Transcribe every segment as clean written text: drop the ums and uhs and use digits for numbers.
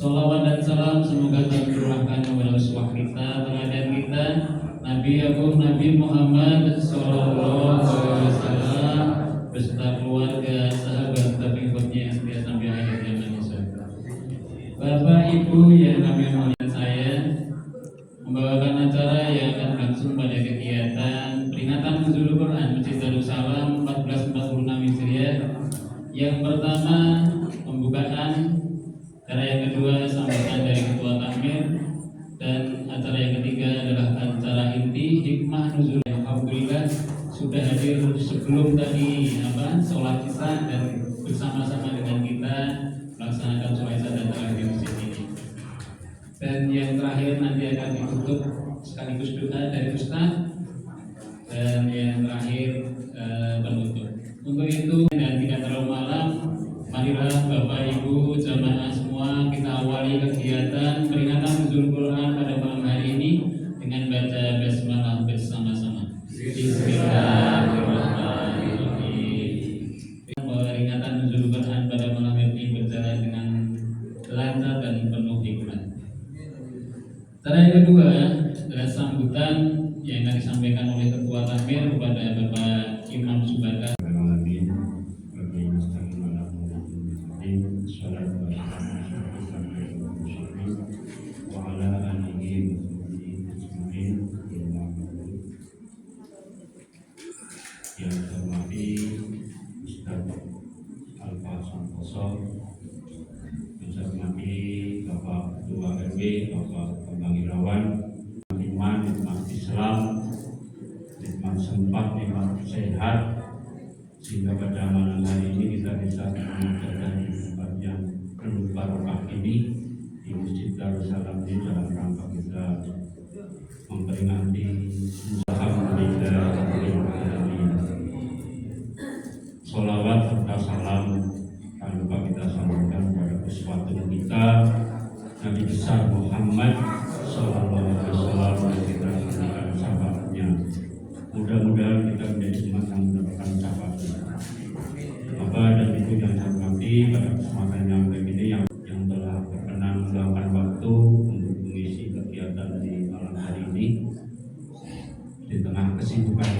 Salawat dan salam semoga tercurahkan kepada uswah kita, teladan kita, Nabi Agung Nabi Muhammad Sallallahu Alaihi Wasallam beserta keluarga, sahabat, pengikutnya yang setia sampai akhir zaman Islam. Bapak Ibu yang kami muliakan, saya membawakan acara yang akan langsung pada kegiatan peringatan Nuzulul Quran Masjid Darussalam 1446 Hijriah. Yang pertama pembukaan, acara yang kedua sambutan dari Ketua Takmir, dan acara yang ketiga adalah acara inti hikmah nuzul. Alhamdulillah sudah hadir sebelum tadi sholat isya dan bersama-sama dengan kita melaksanakan sholat isya dan tarawih di masjid ini. Dan yang terakhir nanti akan ditutup sekaligus doa dari Ustaz, dan yang terakhir penutup. Untuk itu dan tidak terlalu malam, marilah Bapak Ibu jamaah semua kita awali kegiatan peringatan Nuzulul Quran pada malam hari ini dengan baca basmalah bersama-sama. Bismillahirrahmanirrahim. Peringatan Nuzulul Quran pada malam ini berjalan dengan lancar dan penuh hikmat. Cara yang kedua adalah sambutan yang akan disampaikan oleh Ketua Takmir kepada Bapak Imam Subaka. Yang terhormati Ustaz Alfa Santoso, yang saya hormati Bapak Ketua RW, Bapak Bambang Irawan, iman, nikmat Islam, nikmat sempat, nikmat sehat, sehingga pada malam hari ini kita bisa mengadakan tempat yang penuh barokah ini di Masjid Darussalam ini dalam rangka kita memperingati Alhamdulillah. Salawat serta salam jangan lupa kita sampaikan kepada uswatun kita Nabi besar Muhammad Sallallahu Alaihi Wasallam yang kita sampaikan sahabatnya. Mudah-mudahan kita menjadi umat yang mendapatkan sahabatnya. Bapak dan Ibu yang saya hormati, pada kesempatan yang begini yang telah berkenan meluangkan waktu untuk mengisi kegiatan di malam hari ini di tengah kesibukan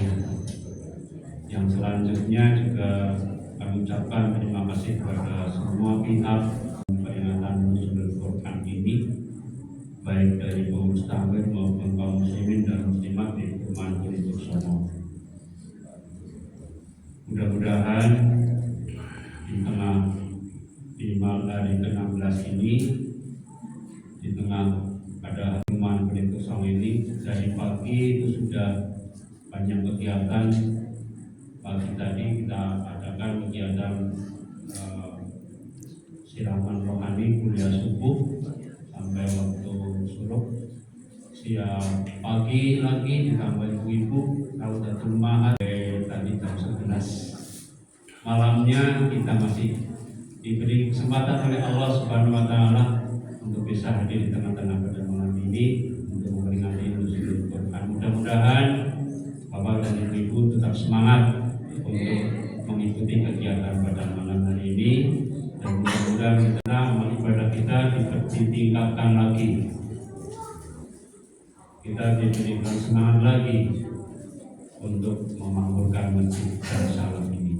yang selanjutnya juga kami ucapkan terima kasih kepada semua pihak peringatan Nuzulul Quran ini, baik dari pengurus takmir maupun kaum muslimin dan muslimat di Perumahan Gunung Somo. Mudah-mudahan di tengah di malam hari ke-16 ini, di tengah ada Perumahan Gunung Somo ini, dari pagi itu sudah banyak kegiatan. Pagi tadi kita adakan kegiatan siraman rohani kuliah subuh sampai waktu suruk. Siang pagi lagi ditambah ibu-ibu Raudatul Ma'ad tadi jam 11. Malamnya kita masih diberi kesempatan oleh Allah Subhanahu Wa Taala untuk bisa hadir di tengah-tengah pada malam ini untuk memperingati Nuzulul Quran. Mudah-mudahan Bapak dan Ibu tetap semangat untuk mengikuti kegiatan pada malam hari ini, dan mudah-mudahan kita amal ibadah kita ditingkatkan lagi, kita diberikan semangat lagi untuk memakmurkan Masjid Darussalam ini.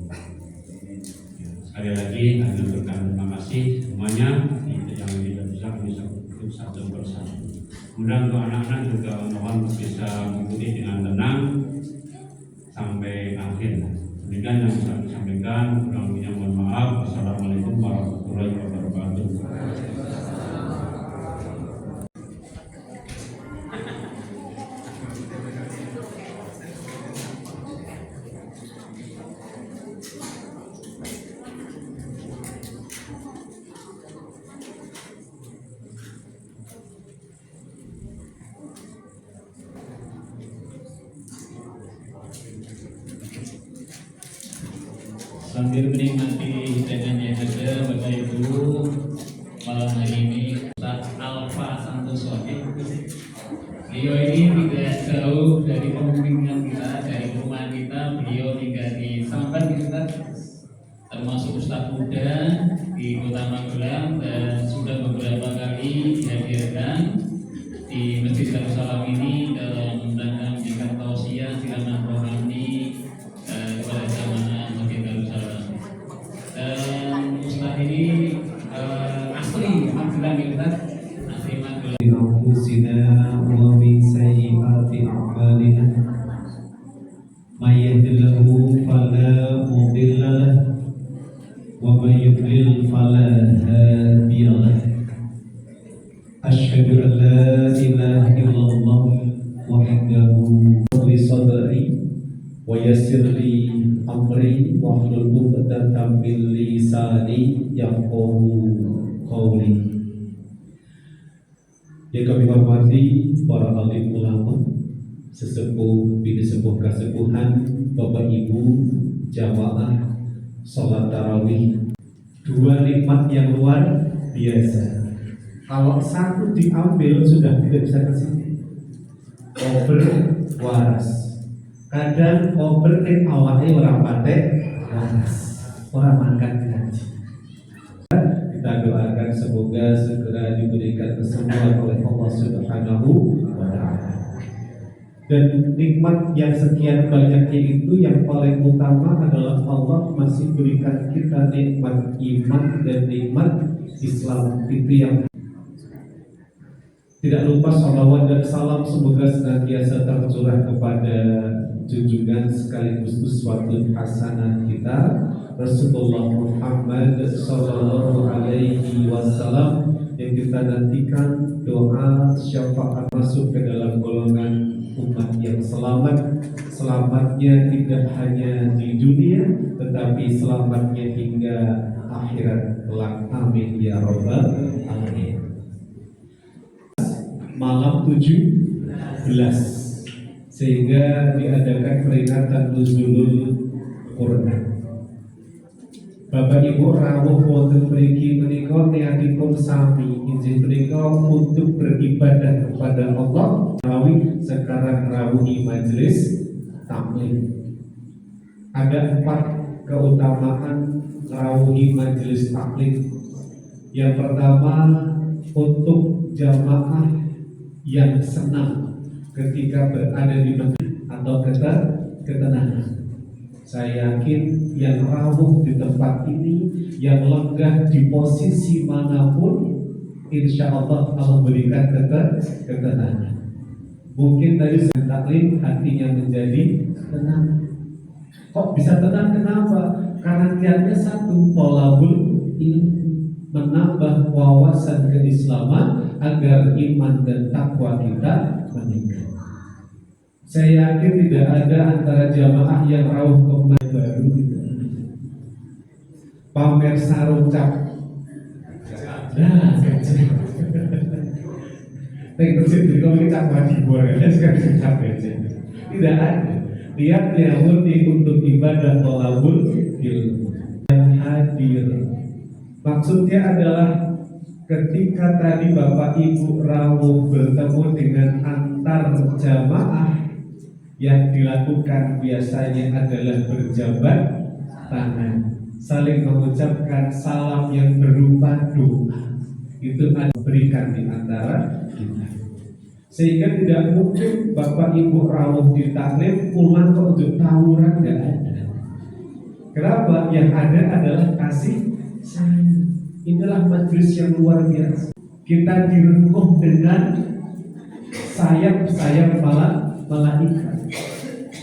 Sekali lagi kami ucapkan terima kasih semuanya yang tidak bisa kami sebut satu persatu. Kemudian untuk anak-anak juga mohon bisa mengikuti dengan tenang sampai akhir. Demikian yang bisa disampaikan, kurang lebihnya mohon maaf. Wassalamualaikum warahmatullahi wabarakatuh. Sambil menikmati hidangan yang ada, Bapak Ibu, malam hari ini Ustaz Alfa Santoso. Beliau ini tidak jauh dari pembimbingan kita, dari rumah kita. Beliau tinggal di Salamban kita, termasuk Ustaz muda di Kota Magelang, dan sudah beberapa kali kembali dihadirkan di Masjid Darussalam ini dalam rangka memberikan tausiah ceramah rohani kepada jamaah Masjid Darussalam. Dan Ustaz ini asli Magelang, Ustaz. Asli Magelang. أنفسنا ومن سيئات أعمالنا من يهد الله فلا مضل له ومن يضلل فلا هادي له أشهد أن لا إله إلا الله وحده لا صدري ويسر لي أمري واحلل عقدة من لساني يفقهوا قولي. Yang kami hormati para alim ulama, sesepuh bini sepuh kasepuhan, Bapak Ibu, jamaah sholat tarawih, dua nikmat yang luar biasa. Kalau satu diambil sudah tidak bisa ke sini. Over waras. Kadang over awalnya orang patek waras, orang makan gaji. Kita doakan semoga segera diberikan kesembuhan oleh Allah Subhanahu wa Ta'ala. Dan nikmat yang sekian banyaknya itu yang paling utama adalah Allah masih berikan kita nikmat iman dan nikmat Islam. Itu yang tidak lupa salawat dan salam semoga senantiasa tercurah kepada junjungan sekaligus uswatun hasanah kita Rasulullah Muhammad sallallahu alaihi wasallam, yang kita nantikan doa syafaat masuk ke dalam golongan umat yang selamat. Selamatnya tidak hanya di dunia tetapi selamatnya hingga akhirat kelak. Amin ya rabbal alamin. Malam 17 sehingga diadakan peringatan nuzulul Quran. Bapak Ibu rawuh wonten mriki menika niatipun sami injih menika untuk beribadah kepada Allah melalui sekarang rawuhi majelis taklim. Ada 4 keutamaan rawuhi majelis taklim. Yang pertama, untuk jamaah yang senang ketika berada di masjid atau ketenangan. Saya yakin yang rawuh di tempat ini, yang lenggah di posisi manapun, insya Allah Allah berikan ketenangan. Mungkin tadi saya taklim hatinya menjadi tenang. Kok bisa tenang? Kenapa? Karena niatnya satu, tolabul ilmu, menambah wawasan keislaman agar iman dan takwa kita meningkat. Saya yakin tidak ada antara jamaah yang rawuh kembali baru gitu. Pamer sarung cap. Nah, kecil. Tapi kecil kalau kita wajib boleh sekarang cap kecil. Tidak ada. Niatnya murni untuk ibadah thalabul ilmu yang hadir. Maksudnya adalah ketika tadi Bapak Ibu rawuh bertemu dengan antar jamaah, yang dilakukan biasanya adalah berjabat tangan, saling mengucapkan salam yang berupa doa. Itu akan diberikan di antara kita. Sehingga tidak mungkin Bapak Ibu rawuh di taklim pulang ke untuk tawuran, tidak ada. Kenapa? Yang ada adalah kasih sayang. Inilah majelis yang luar biasa. Kita direngkuh dengan sayap-sayap malaikat.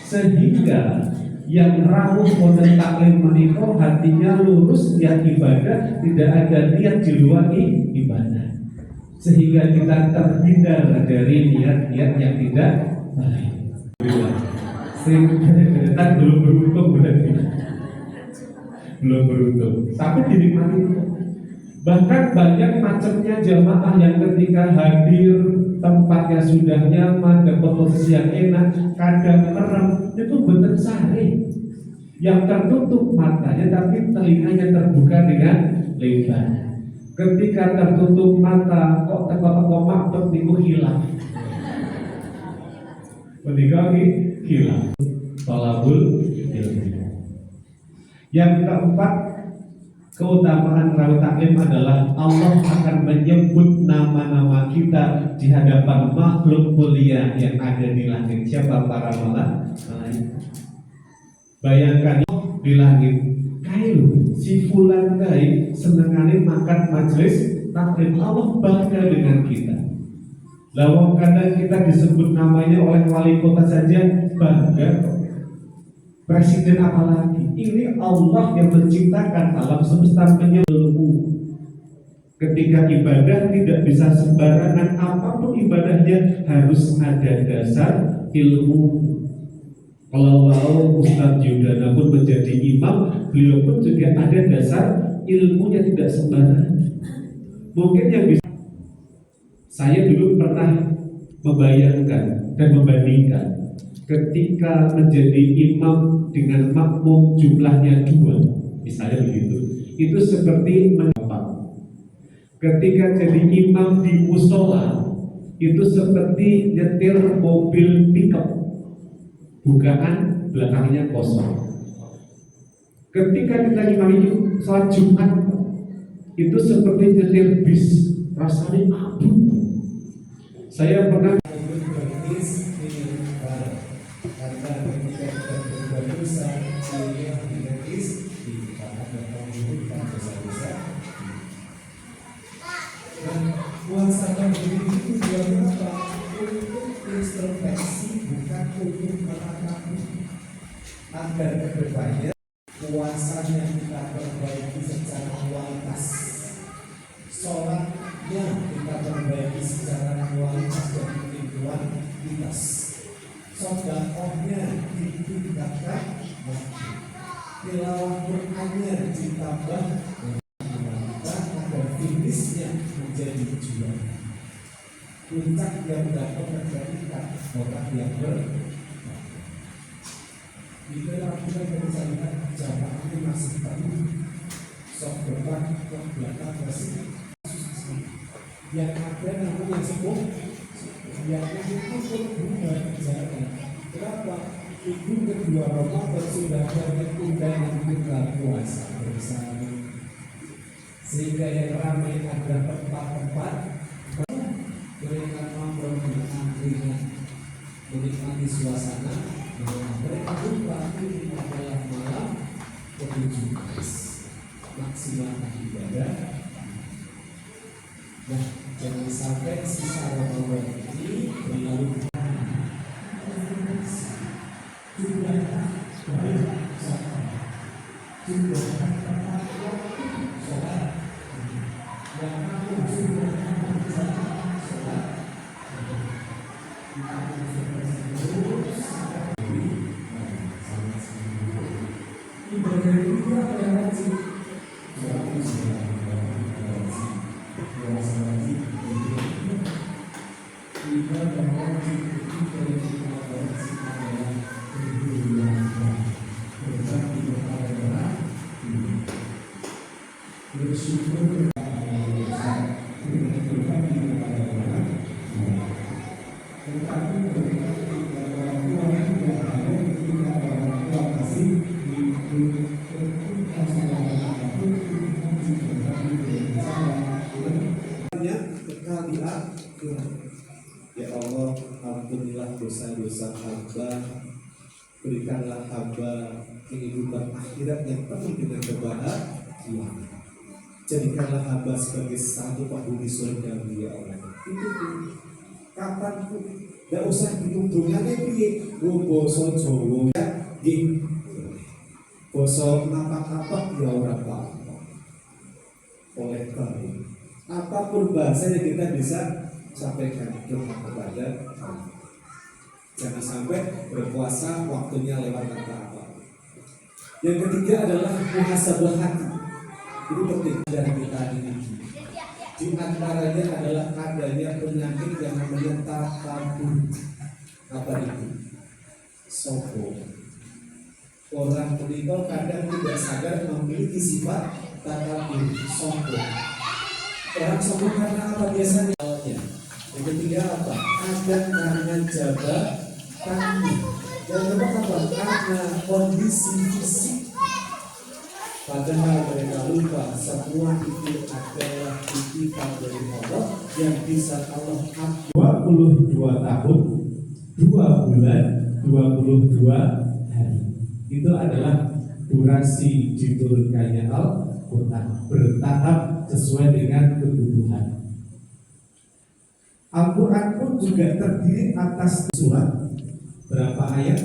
Sehingga yang rawuh wonten taklim menika hatinya lurus niat ibadah, tidak ada niat di luar ibadah. Sehingga kita terhindar dari niat-niat yang tidak baik. Sehingga belum beruntung berarti. Belum beruntung. Tapi dinikmati. Bahkan banyak macamnya jamaah yang ketika hadir tempatnya sudah nyaman, dapat posisi yang enak, kadang merem, itu betul sari. Yang tertutup matanya tapi telinganya terbuka dengan lebar. Ketika tertutup mata kok teko-teko mampet niku hilang. Menika hilang. Talabul ilmu. Yang keempat, keutamaan rawuh taklim adalah Allah akan menyebut nama-nama kita di hadapan makhluk mulia yang ada di langit. Siapa? Para malaikat. Bayangkan di langit, kayu si fulan kai senengane makan majelis taklim, Allah bangga dengan kita. Lawang kadang kita disebut namanya oleh wali kota saja bangga. Presiden apalagi? Ini Allah yang menciptakan alam semesta menyeluluh. Ketika ibadah tidak bisa sembarangan, apapun ibadahnya harus ada dasar ilmu. Kalau Ustadz Yudana pun menjadi imam, beliau pun juga ada dasar ilmunya, tidak sembarangan. Mungkin yang bisa saya dulu pernah membayangkan dan membandingkan ketika menjadi imam dengan makmum jumlahnya 2, misalnya begitu, itu seperti menopang. Ketika jadi imam di musola, itu seperti nyetir mobil pickup, bukaan belakangnya kosong. Ketika kita imami sholat Jumat, itu seperti nyetir bis, rasanya abu. Saya pernah puasakan diri itu tujuannya apa? Untuk introspeksi, bukan untuk melangkahi. Agar kedepannya puasanya kita perbaiki secara kualitas, sholatnya kita perbaiki secara kualitas dan kuantitas, sedekahnya ditingkatkan, tilawah Qur'annya ditambah, agar finishnya menjadi juara. Puncak yang dapat terjadikan orang yang di dalam kita bisa lihat jamaah ini masih penuh. Sok depan, sok belakang masih yang ada namanya sepuh, yang itu pun bukan jalan. Kenapa? Itu kedua Ramadan sudah banyak undangan buka puasa bersama, sehingga yang ramai ada tempat-tempat mereka mampu menikmati suasana. Mereka lupa ini adalah malam ke-17, maksimalkan ibadah. Nah, jangan sampai sisa Ramadan ini berlalu. Ya Allah, ampunilah dosa-dosa hamba, berikanlah hamba kehidupan akhirat yang penuh dengan kebahagiaan. Jadikanlah hamba sebagai satu penghuni surga, ya Allah. Itu kapanpun, tidak usah diuntungannya piye. Boso Jawa ya, boso napak-napak ya orang apa. Oleh karena apapun bahasanya kita bisa sampaikan doa kepada Allah. Jangan sampai berpuasa waktunya lewat apa-apa. Yang ketiga adalah muhasabah hati. Ini penting dari kita ini. Di antaranya adalah adanya penyakit yang namanya takabur. Apa itu? Sombong. Orang meninggal kadang tidak sadar memiliki sifat takabur, sombong. Orang sombong karena apa biasanya? Yang ketiga apa? Ada karena jabatan. Yang keempat apa? Karena kondisi fisik. Padahal mereka lupa semua itu adalah titipan dari Allah yang bisa Allah ambil 22 tahun 2 bulan 22 hari. Itu adalah durasi diturunkannya Al-Quran, bertahap sesuai dengan kebutuhan. Al-Quran pun juga terdiri atas surat. Berapa ayat?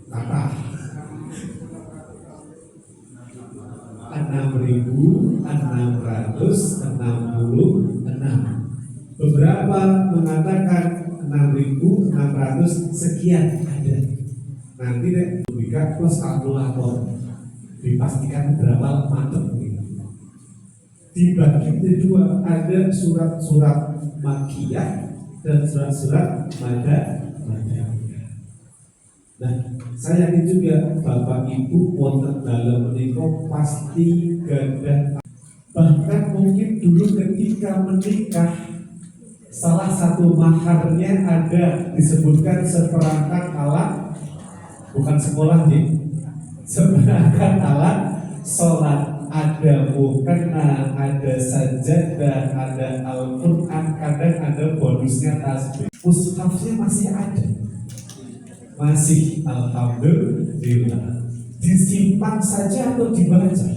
Kata 6.666. Beberapa mengatakan 6.600 sekian ada. Nanti deh berikan plus kalkulator dipastikan berapa mantep. Dibagi kedua, ada surat-surat Makkiyah dan surat-surat Madaniyah. Nah, saya yakin juga Bapak Ibu wonten dalam menikah pasti gadah, bahkan mungkin dulu ketika menikah salah satu maharnya ada disebutkan seperangkat alat, bukan sekolah nih, seperangkat alat sholat. Ada mukena, ada sajadah, ada Al-Quran, kadang ada bonusnya tasbih. Mushafnya masih ada, masih alhamdulillah. Disimpan saja atau dibaca?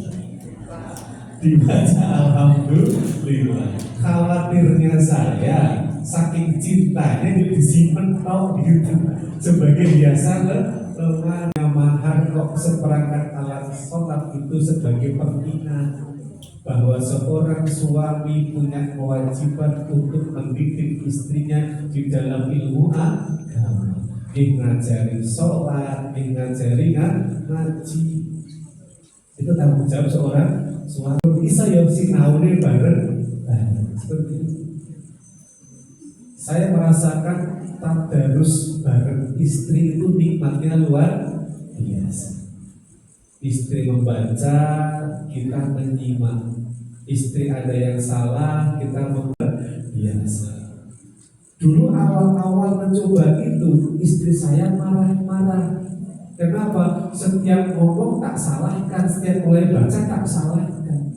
Dibaca alhamdulillah. Khawatirnya saya saking cintanya disimpan tau gitu sebagai hiasan lemah. Mahar kok seperangkat alat sholat itu sebagai pengingat bahwa seorang suami punya kewajiban untuk mendidik istrinya di dalam ilmu agama, ngajari sholat, ngajari ngaji. Itu tanggung jawab seorang suami. Bisa ya sinaune bareng. Seperti itu. Saya merasakan tadarus bareng istri itu nikmatnya luar biasa. Istri membaca, kita menyimak. Istri ada yang salah, kita biasa. Dulu awal-awal mencoba itu, istri saya marah-marah. Kenapa? Setiap ngomong tak salahkan, setiap mulai baca tak salahkan.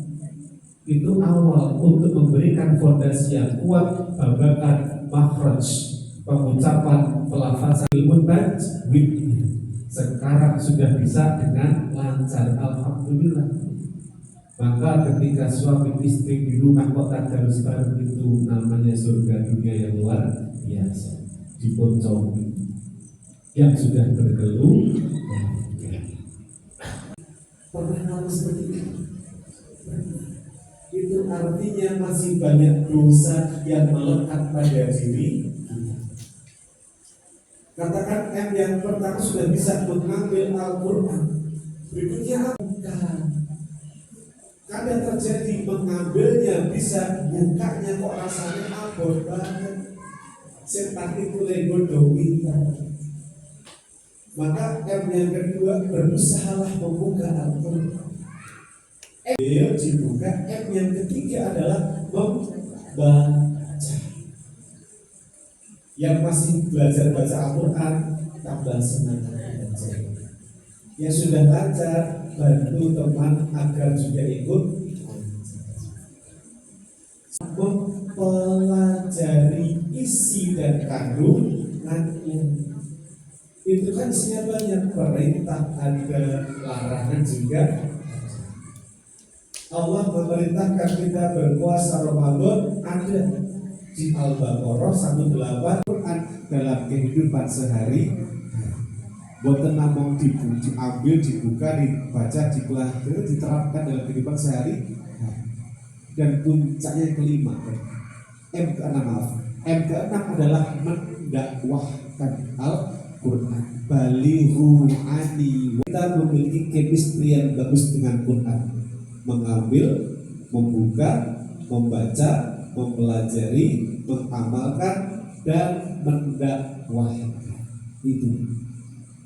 Itu awal untuk memberikan fondasi yang kuat, babakan makhraj, pengucapan pelafazan ilmu tajwid. Sekarang sudah bisa dengan lancar, alhamdulillah. Maka ketika suami istri di rumah kok tadarus bareng itu namanya surga dunia yang luar biasa. Diponcoki yang sudah bergelut. Pernah ngalamin seperti itu? Itu artinya masih banyak dosa yang melekat pada diri. Katakan M yang pertama sudah bisa mengambil Al-Quran, berikutnya bukan. Kadang terjadi mengambilnya bisa, bukanya kok rasanya abot banget. Setan itu lego kita. Maka M yang kedua, berusahalah membuka Al-Quran. M dibuka, M yang ketiga adalah membaca. Yang masih belajar baca Al-Quran tambah semangat belajar. Yang sudah baca bantu teman agar juga ikut mempelajari isi dan kandungannya. Itu kan isinya banyak, perintah ada, larangan juga. Allah memerintahkan kita berpuasa Ramadan ada di Al-Baqarah 18 Quran dalam kehidupan sehari. Boten namung diambil, dibuka, dibaca, dipelajari, diterapkan dalam kehidupan sehari. Dan puncaknya yang kelima, M ke-6 adalah mendakwahkan Al-Quran. Balighu ani. Kita memiliki chemistry yang bagus dengan Quran. Mengambil, membuka, membaca, mempelajari, mengamalkan, dan mendakwahkan. Itu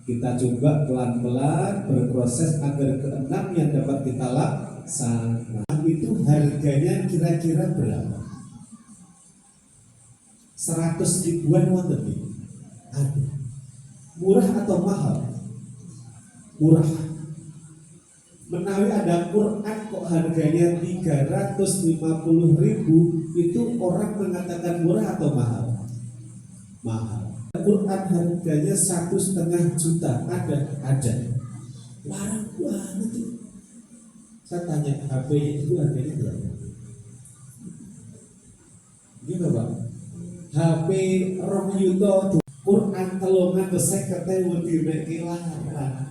kita coba pelan-pelan berproses agar ke-6 yang dapat kita laksanakan. Itu harganya kira-kira berapa? 100 ribuan lebih. Ada. Murah atau mahal? Murah. Menawi ada Quran kok harganya 350.000, itu orang mengatakan murah atau mahal? Mahal. Quran harganya 1,5 juta, ada. Larang banget itu. Saya tanya, HP itu harganya berapa? Gitu Pak. HP 2 yuto, Quran telungan besek ketemu direki larang.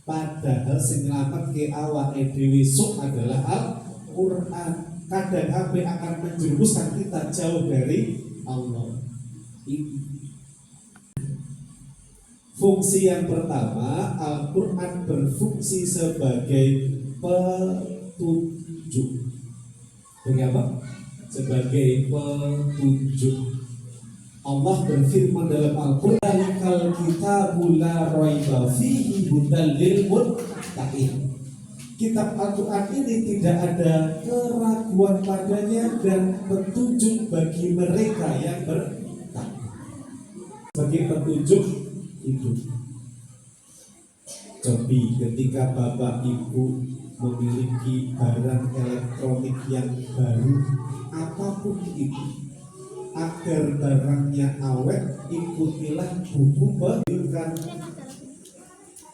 Padahal sing nyelametke awake dhewe sok adalah Al-Quran. Kadang HP akan menjerumuskan kita jauh dari Allah. Fungsi yang pertama, Al-Quran berfungsi sebagai petunjuk. Sebagai apa? Sebagai petunjuk. Allah berfirman dalam Al-Quran, "Kal kitabul la raiba fihi hudal lil muttaqin." Kitab Al-Quran ini tidak ada keraguan padanya dan petunjuk bagi mereka yang bertakwa. Sebagai petunjuk hidup. Jadi ketika Bapak Ibu memiliki barang elektronik yang baru, apapun itu, agar barangnya awet, ikutilah buku pendidikan.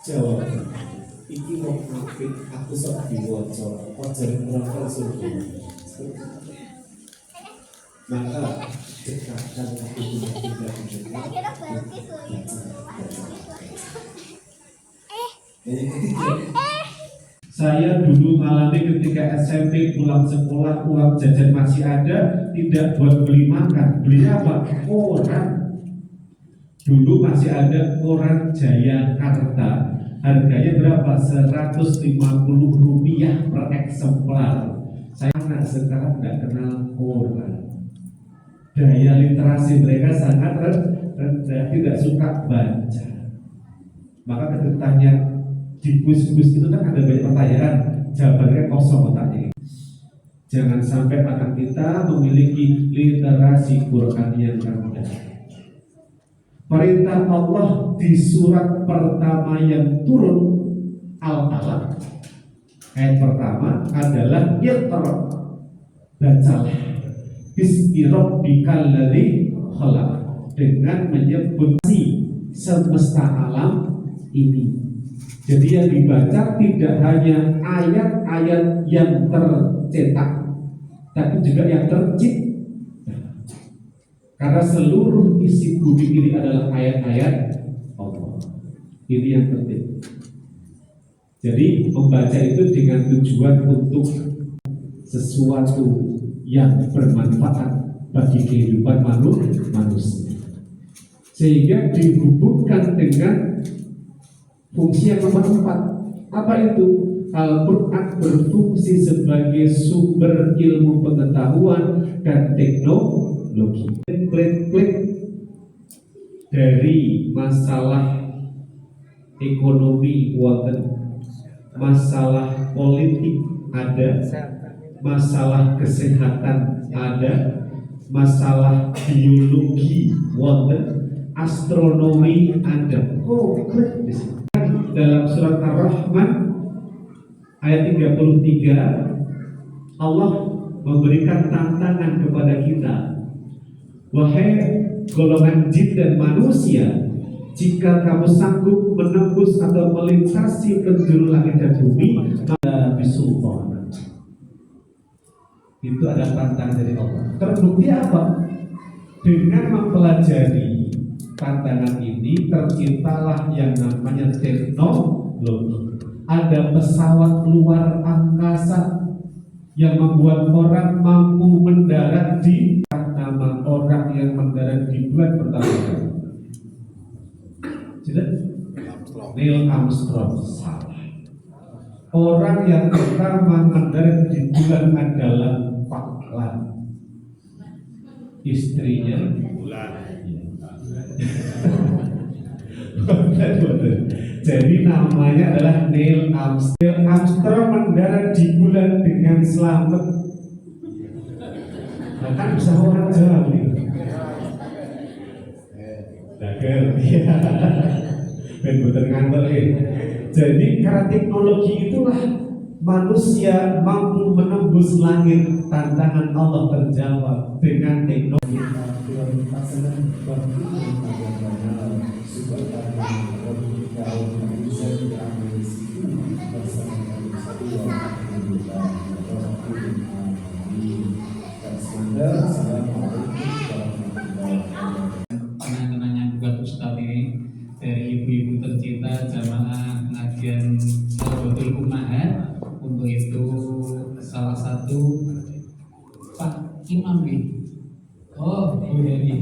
Jawaban iki wong apik, aku sok diwaca, aja ngrokok suwi. Maka dekatkan aku tidak Saya dulu mengalami ketika SMP pulang sekolah, uang jajan masih ada, tidak buat beli makan. Beli apa? Koran. Dulu masih ada koran Jayakarta. Harganya berapa? 150 rupiah per eksemplar. Saya sekarang tidak kenal koran. Daya literasi mereka sangat rendah, tidak suka baca. Maka ketika tanya di kuis-kuis itu kan ada banyak pertanyaan, jawabannya kosong otaknya. Jangan sampai anak kita memiliki literasi Quran yang rendah. Perintah Allah di surat pertama yang turun, Al-Alaq, ayat pertama adalah Iqra, bacalah bismi rabbikal ladzi khalaq, dengan menyebut semesta alam ini. Jadi yang dibaca tidak hanya ayat-ayat yang tercetak, tapi juga yang tercipta. Karena seluruh isi bumi ini adalah ayat-ayat Allah. Ini yang penting. Jadi membaca itu dengan tujuan untuk sesuatu yang bermanfaat bagi kehidupan manusia. Sehingga dihubungkan dengan fungsi yang nomor 4. Apa itu? Al-Quran berfungsi sebagai sumber ilmu pengetahuan dan teknologi. Klik dari masalah ekonomi wonten, masalah politik ada, masalah kesehatan ada, masalah biologi wonten, astronomi ada. Oh, klik di sini. Dalam surat Ar-Rahman ayat 33, Allah memberikan tantangan kepada kita. Wahai golongan jin dan manusia, jika kamu sanggup menembus atau melintasi penjuru langit dan bumi, maka bisultan. Itu adalah tantangan dari Allah. Terbukti apa? Dengan mempelajari tantangan ini, terciptalah yang namanya teknologi. Ada pesawat luar angkasa yang membuat orang mampu mendarat di nama orang yang mendarat di bulan pertama. Neil Armstrong salah. Orang yang pertama mendarat di bulan adalah Faklan. Istrinya Bulan. Jadi namanya adalah Neil Armstrong. Neil Armstrong mendarat di bulan dengan selamat. Bahkan bisa orang jawab nih. Dager, ben boten ngantor. Jadi karena teknologi itulah manusia mampu menembus langit, tantangan Allah terjawab dengan teknologi. Kenang-kenang yang buat Ustadz ini dari ibu-ibu tercinta jamaah pengajian Sahabatul Ummahat. Untuk itu salah satu Pak Imam nih. Oh, udah nih.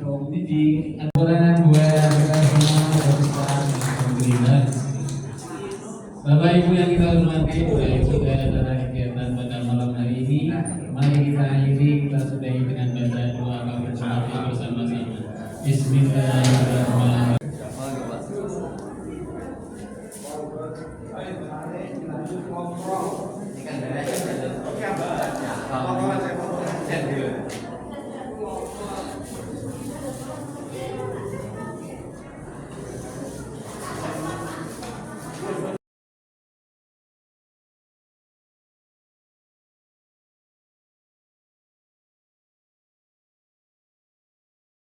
Oh, ini di aturan buat kita semua Ustaz. Alhamdulillah. Bapak Ibu yang kita hormati, sudah ada kegiatan pada malam hari ini. Mari kita akhiri, kita sudahi dengan baca doa kafaratul bersama-sama. Bismillahirrahmanirrahim.